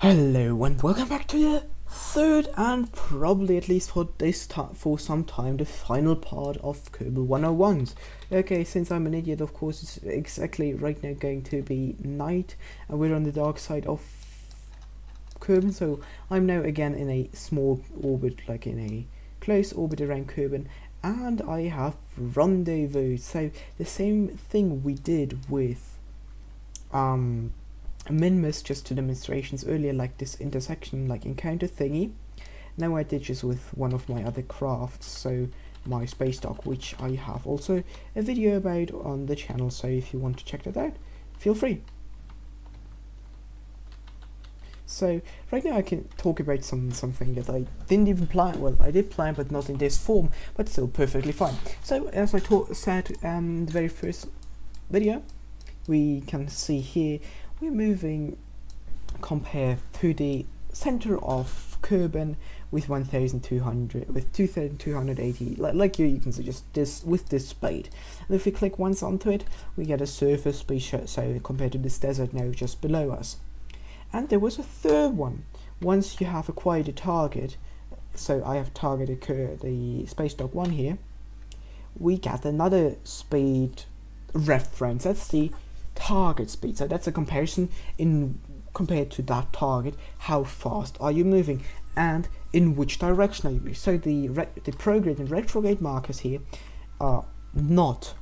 Hello and welcome back to the third and probably at least for this time for some time the final part of Kerbal 101s. Okay, since I'm an idiot, of course it's exactly right now going to be night and we're on the dark side of Kerbin, so I'm now again in a small orbit, like in a close orbit around Kerbin, and I have rendezvous. So the same thing we did with Minmus just to demonstrations earlier, like this intersection like encounter thingy. Now I did just with one of my other crafts, so my space dock, which I have also a video about on the channel, so if you want to check that out, feel free. So right now I can talk about something that I didn't even plan. Well, I did plan, but not in this form, but still perfectly fine. So as I said the very first video, we can see here we're moving compared to the center of Kerbin with 2280, like you can see just this with this spade. And if we click once onto it, we get a surface speed, so compared to this desert now just below us. And there was a third one. Once you have acquired a target, so I have targeted the space dock 1 here, we get another speed reference. That's the target speed, so that's a comparison in compared to that target, how fast are you moving and in which direction are you moving. So the prograde and retrograde markers here are not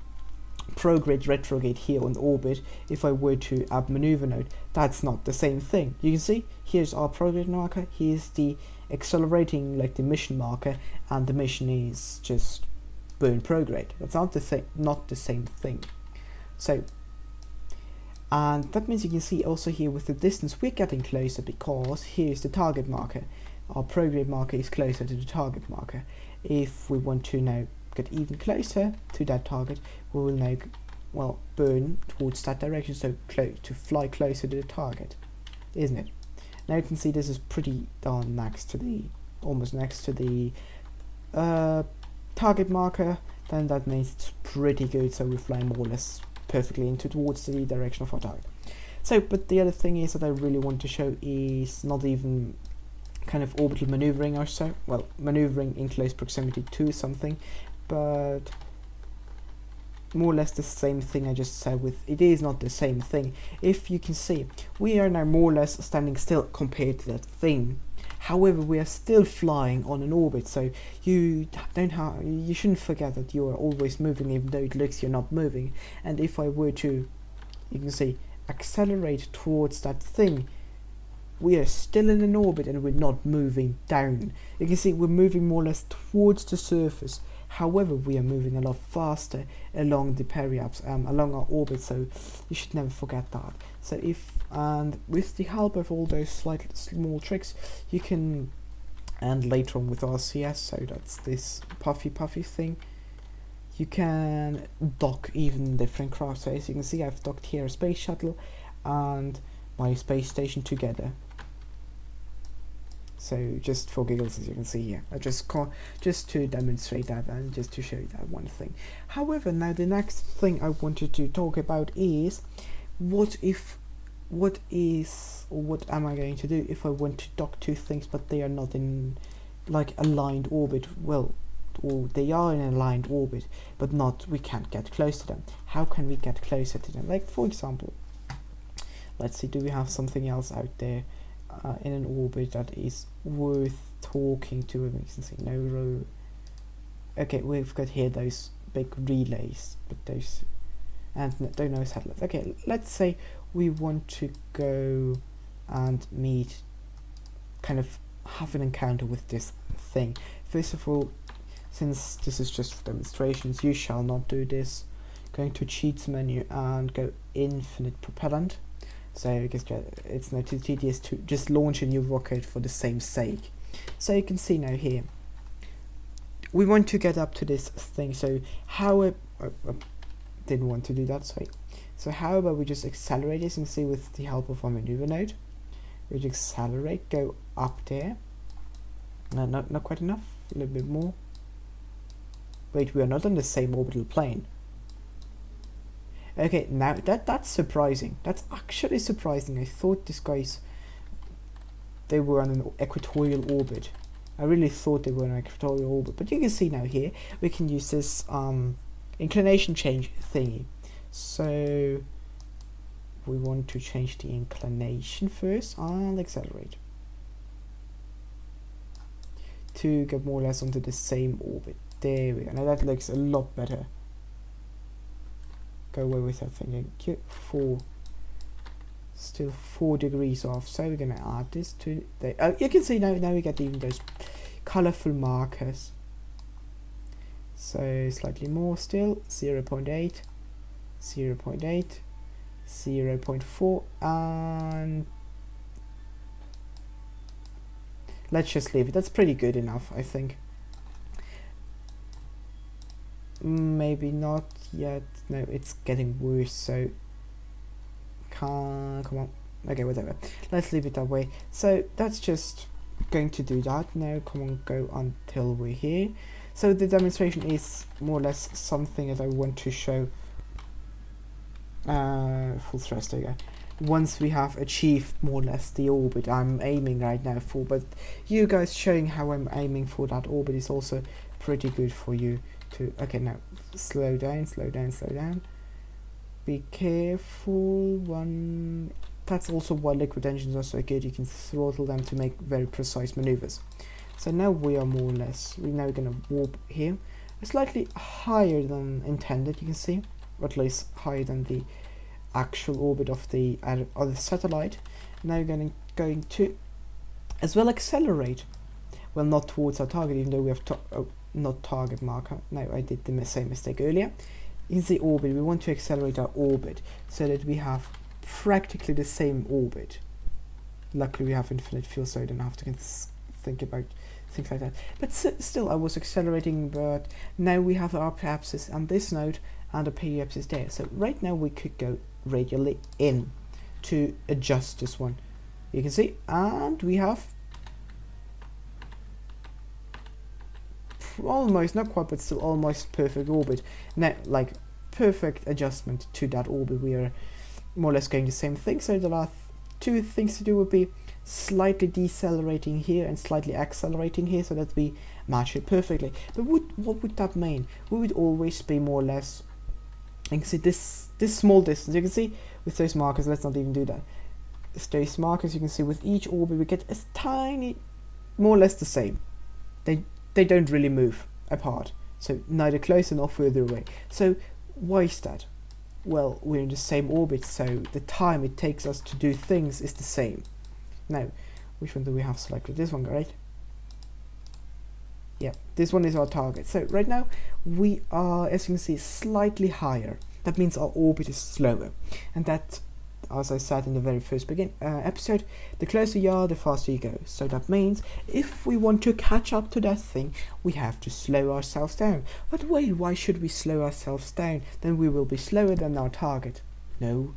prograde retrograde here on orbit. If I were to add maneuver node, that's not the same thing. You can see here's our prograde marker, here's the accelerating, like the mission marker, and the mission is just burn prograde. That's not the thing, not the same thing. So and that means you can see also here with the distance we're getting closer, because here's the target marker. Our prograde marker is closer to the target marker. If we want to now get even closer to that target, we will now, well, burn towards that direction, so to fly closer to the target, isn't it? Now you can see this is pretty darn next to the, almost next to the target marker. Then that means it's pretty good, so we fly more or less perfectly into towards the direction of our target. So, but the other thing is that I really want to show is not even kind of orbital maneuvering or so, well, maneuvering in close proximity to something, but more or less the same thing I just said with, it is not the same thing. If you can see, we are now more or less standing still compared to that thing. However, we are still flying on an orbit, so you shouldn't forget that you are always moving, even though it looks you're not moving. And if I were to, you can see, accelerate towards that thing, we are still in an orbit and we're not moving down. You can see we're moving more or less towards the surface. However, we are moving a lot faster along the periapse, along our orbit, so you should never forget that. So if, and with the help of all those slight small tricks, you can, and later on with RCS, so that's this puffy thing, you can dock even different craft. So as you can see, I've docked here a space shuttle and my space station together. So just for giggles, as you can see here, I just to demonstrate that and just to show you that one thing. However, now the next thing I wanted to talk about is what am I going to do if I want to dock two things but they are not in like aligned orbit? Well, or they are in an aligned orbit but not, we can't get close to them. How can we get closer to them? Like for example, let's see, do we have something else out there in an orbit that is worth talking to? We can see no row. Okay, we've got here those big relays, but those, and don't know satellites. Okay, let's say we want to go and meet, kind of have an encounter with this thing. First of all, since this is just for demonstrations, you shall not do this. Going to cheats menu and go infinite propellant. So I guess it's not too tedious to just launch a new rocket for the same sake. So you can see now here, we want to get up to this thing. So how didn't want to do that, sorry. So how about we just accelerate this and see with the help of our maneuver node. We just accelerate, go up there. No, not quite enough, a little bit more. Wait, we are not on the same orbital plane. Okay, now that's surprising. That's actually surprising. I thought this guy's they were on an equatorial orbit. I really thought they were on an equatorial orbit, but you can see now here we can use this inclination change thingy. So we want to change the inclination first and accelerate to get more or less onto the same orbit. There we go. Now that looks a lot better. Go away with that thing. Still 4 degrees off. So we're gonna add this to the. You can see now we get even those colorful markers. So slightly more still. 0.8, 0.8, 0.4, and let's just leave it. That's pretty good enough, I think. Maybe not yet. No, it's getting worse. So come on. Okay, whatever. Let's leave it that way. So that's just going to do that. Now come on, go until we're here. So the demonstration is more or less something that I want to show. Full thrust, there you go. Once we have achieved more or less the orbit I'm aiming right now for, but you guys showing how I'm aiming for that orbit is also pretty good for you to. Okay, now slow down, slow down, slow down. Be careful. One. That's also why liquid engines are so good. You can throttle them to make very precise maneuvers. So now we are more or less. We're now going to warp here, slightly higher than intended. You can see, or at least higher than the actual orbit of the other satellite. Now we're going to as well accelerate. Well, not towards our target, even though we have not target marker. No, I did the same mistake earlier. In the orbit, we want to accelerate our orbit so that we have practically the same orbit. Luckily, we have infinite fuel, so I don't have to think about things like that. But still, I was accelerating, but now we have our p-axis on this node and the p-axis there. So right now we could go radially in to adjust this one. You can see, and we have almost, not quite, but still almost perfect orbit. Now, like perfect adjustment to that orbit. We are more or less going the same thing. So the last 2 things to do would be slightly decelerating here and slightly accelerating here, so that we match it perfectly. But what would that mean? We would always be more or less. You can see this small distance. You can see with those markers. Let's not even do that. With those markers, you can see with each orbit we get a tiny, more or less the same. They don't really move apart, so neither closer nor further away. So why is that? Well, we're in the same orbit, so the time it takes us to do things is the same. Now, which one do we have selected? This one, right? Yeah, this one is our target. So right now we are, as you can see, slightly higher. That means our orbit is slower, and that, as I said in the very first episode, the closer you are, the faster you go. So that means if we want to catch up to that thing, we have to slow ourselves down. But wait, why should we slow ourselves down? Then we will be slower than our target. No,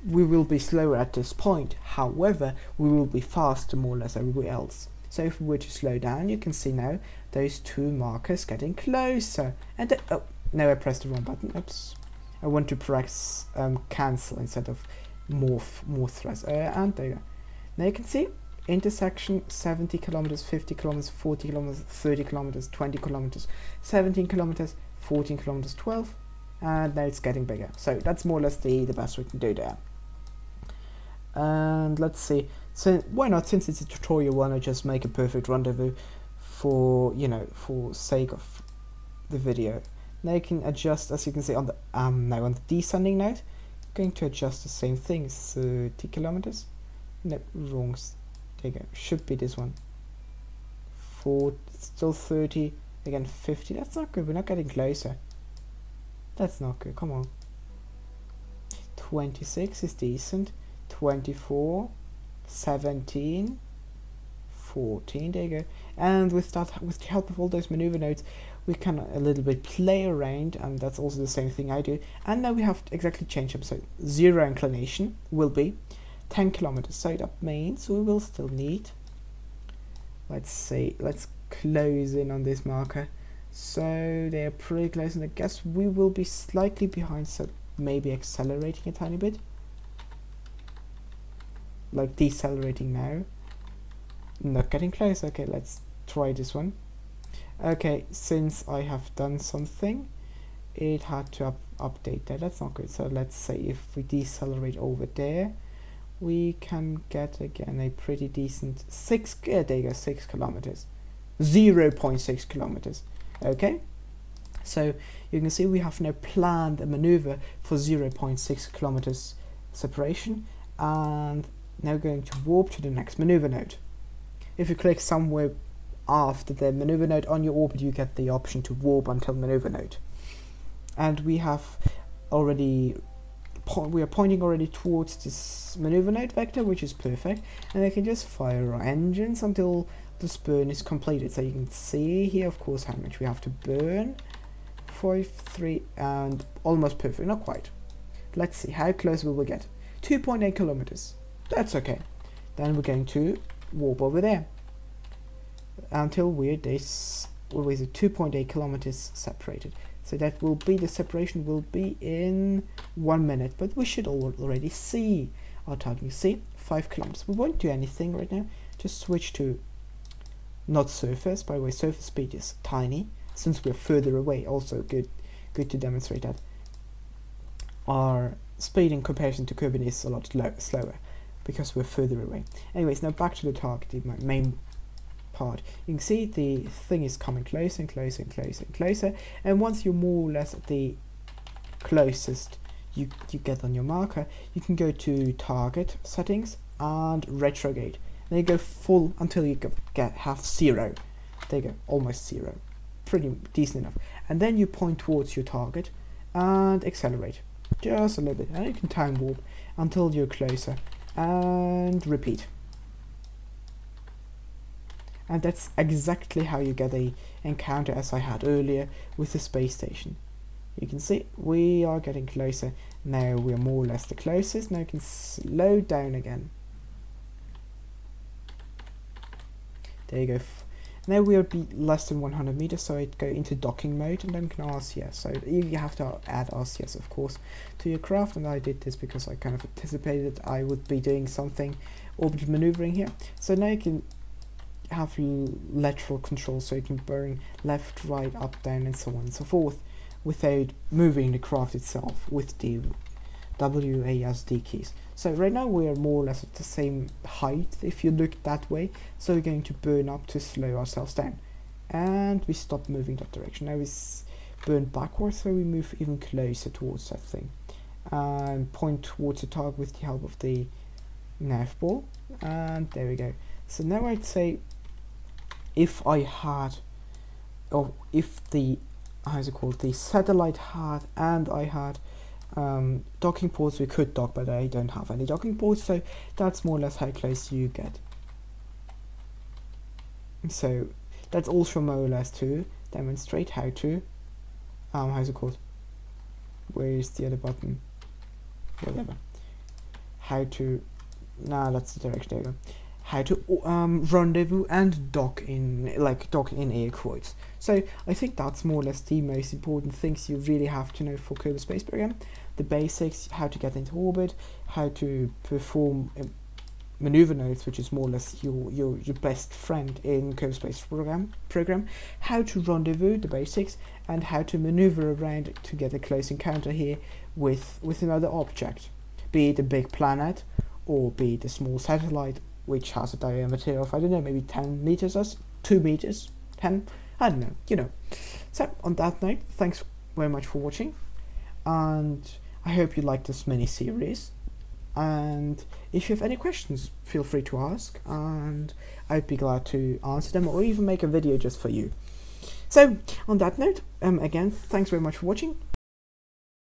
we will be slower at this point. However, we will be faster more or less everywhere else. So if we were to slow down, you can see now those 2 markers getting closer. And oh, no, I pressed the wrong button. Oops. I want to press cancel instead of more thrust. And there you go. Now you can see intersection 70 kilometers, 50 kilometers, 40 kilometers, 30 kilometers, 20 kilometers, 17 kilometers, 14 kilometers, 12, and now it's getting bigger. So that's more or less the best we can do there. And let's see. So why not, since it's a tutorial, why not just make a perfect rendezvous for, you know, for sake of the video. Now you can adjust, as you can see on the now on the descending node, going to adjust the same thing. 30 kilometers. No, wrong. There you go. Should be this one. Still 30. Again 50. That's not good. We're not getting closer. That's not good. Come on. 26 is decent. 24. 17. 14. There you go. And with that, with the help of all those maneuver nodes, we can a little bit play around, and that's also the same thing I do. And now we have to exactly change them. So 0 inclination will be 10 kilometers. So that means we will still need, let's see, let's close in on this marker. So they're pretty close, and I guess we will be slightly behind, so maybe accelerating a tiny bit, like decelerating now. not getting close. Okay, let's try this one. Okay, since I have done something, it had to update that. That's not good. So let's say if we decelerate over there, we can get again a pretty decent there you go, 6 kilometers, 0.6 kilometers. Okay, so you can see we have now planned a maneuver for 0.6 kilometers separation, and now going to warp to the next maneuver node. If you click somewhere after the maneuver node on your orbit, you get the option to warp until maneuver node. And we have already we are pointing already towards this maneuver node vector, which is perfect, and I can just fire our engines until this burn is completed. So you can see here, of course, how much we have to burn. 5, 3, and almost perfect. Not quite. Let's see how close will we get. 2.8 kilometers. That's okay. Then we're going to warp over there until we're this with 2.8 kilometers separated. So that will be, the separation will be in 1 minute, but we should already see our target. You see, 5 kilometers. We won't do anything right now. Just switch to not surface. By the way, surface speed is tiny since we're further away. Also good to demonstrate that our speed in comparison to Kerbin is a lot slower because we're further away. Anyways, now back to the target, the main part. You can see the thing is coming closer and closer and closer and closer, and once you're more or less at the closest you get on your marker, you can go to target settings and retrograde. Then you go full until you have 0. There you go, almost 0. Pretty decent enough. And then you point towards your target and accelerate just a little bit, and you can time warp until you're closer and repeat. And that's exactly how you get a encounter as I had earlier with the space station. You can see we are getting closer. Now we're more or less the closest. Now you can slow down again. There you go. Now we'll be less than 100 meters, so I'd go into docking mode and then can RCS. So you have to add RCS, of course, to your craft, and I did this because I kind of anticipated I would be doing something orbital maneuvering here. So now you can have lateral control, so you can burn left, right, up, down, and so on and so forth without moving the craft itself with the WASD keys. So right now we are more or less at the same height if you look that way, so we're going to burn up to slow ourselves down, and we stop moving that direction. Now we burn backwards, so we move even closer towards that thing and point towards the target with the help of the nav ball, and there we go. So now I'd say if I had, or if the, how's it called, the satellite had and I had docking ports, we could dock, but I don't have any docking ports, so that's more or less how close you get. So that's also more or less to demonstrate how to, how's it called, where is the other button, whatever, how to, that's the direction, there you go. How to rendezvous and dock in air quotes. So I think that's more or less the most important things you really have to know for Kerbal Space Program. The basics, how to get into orbit, how to perform maneuver nodes, which is more or less your best friend in Kerbal Space Program, how to rendezvous, the basics, and how to maneuver around to get a close encounter here with another object, be it a big planet or be it a small satellite which has a diameter of, I don't know, maybe 10 meters or 2 meters, 10, I don't know, you know. So on that note, thanks very much for watching, and I hope you liked this mini series, and if you have any questions, feel free to ask, and I'd be glad to answer them, or even make a video just for you. So on that note, again, thanks very much for watching.